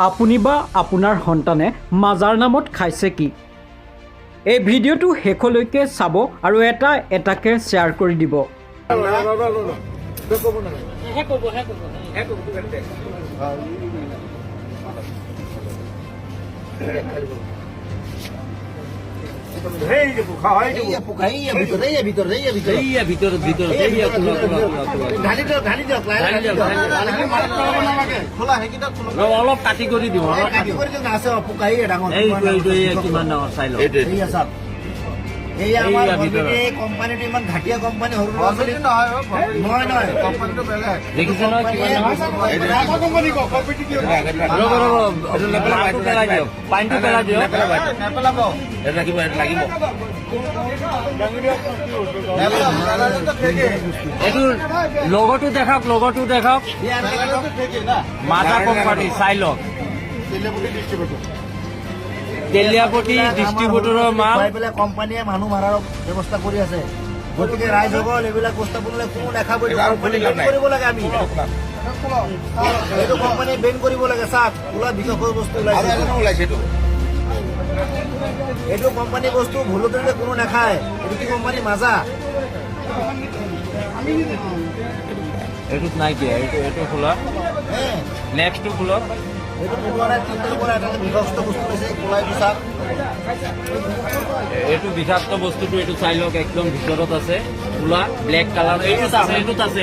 আপুনি বা আপোনাৰ সন্তানে মাজাৰ নামত খাইছে কি? এই ভিডিঅ'টো শেষলৈকে চাব আৰু এটাকে শ্বেয়াৰ কৰি দিব। অলপ কাটি কৰি দিওঁ কিমান ডাঙৰ চাই লওঁ। কোম্পানীটো ইমান ঘাটিয়া কোম্পানী সৰু ল'ৰা ছোৱালী নহয় কোম্পানীটো বেলেগ দেখিছে নহয় কিমান পেলাই দিয়ক, পানীটো পেলাই দিয়ক, লাগিব লাগিব। এইটো লগতো দেখাওক, লগতো দেখাওক, মাজা কোম্পানী চাই লওক। তেলিয়াপতি ডিষ্ট্ৰিবিউটৰৰ মাল কোম্পানীয়ে মানুহ মাৰাৰ ব্যৱস্থা কৰি আছে। গতিকে ৰাইজসকল এইবিলাক বস্তু বনালে কোনো দেখাব কৰিব লাগে। আমি এইটো কোম্পানী বেন কৰিব লাগে। চাওক ওলা বিষয়ৰ বস্তু ওলাইছে, এইটো কোম্পানী বস্তু ভুলতে কোনো নাখায়। এইটো কি কোম্পানী মাজা? এইটোত নাই কিয়া, এইটো খোলা, নেক্সটটো খোলা। এইটো বিষাক্ত বস্তুটো এইটো চাই লওক, একদম ভিতৰত আছে খোলা ব্লেক কালাৰ। এইটোত আছে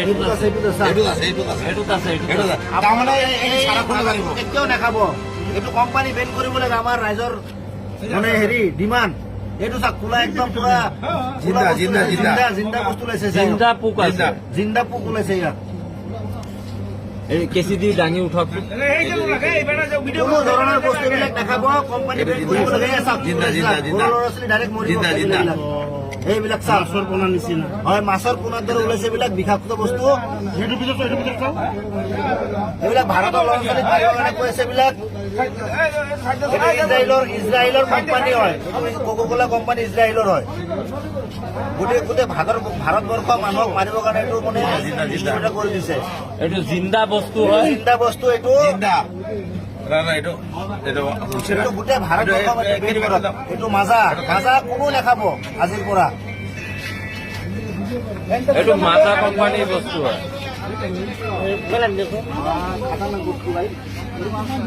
কেতিয়াও নাখাব। এইটো কোম্পানী বেন কৰিব লাগে। আমাৰ ৰাইজৰ মানে হেৰি ডিমাণ্ড। এইটো চাওক খোলা একদম পুৰা জিন্দা বস্তু ওলাইছে। জিন্দা পোক আছে, জিন্দা পোক ওলাইছে ইয়াত। এই কেঁচি দি দাঙি উঠক। কোনো ধৰণৰ বস্তুবিলাক নাখাব। কোম্পানী বেন কৰিব লাগে। ল'ৰা ছোৱালী ডাইৰেক্ট মৰিব। এইবিলাক মাছৰ পোনাৰ নিচিনা হয়, মাছৰ পোনাৰ দৰে ওলাইছে। এইবিলাক বিষাক্ত বস্তু। এইবিলাক ভাৰতৰ ল'ৰা ছোৱালীক মাৰিবৰ কাৰণে কৈ আছে। এইবিলাক ইজৰাইলৰ কোম্পানী হয়। কোকা-কোলা কোম্পানী ইজৰাইলৰ হয়। গোটেই ভাৰতবৰ্ষ মানুহক মাৰিবৰ কাৰণে এইটো মানে ডিষ্ট্ৰিবিউট কৰি দিছে। এইটো জিন্দা বস্তু হয়, জিন্দা বস্তু। এইটো গোটেই ভাৰতবৰ্ষ এইটো মাজা কোনো নাখাব আজিৰ পৰা। এইটো মাজা কোম্পানীৰ বস্তু হয়।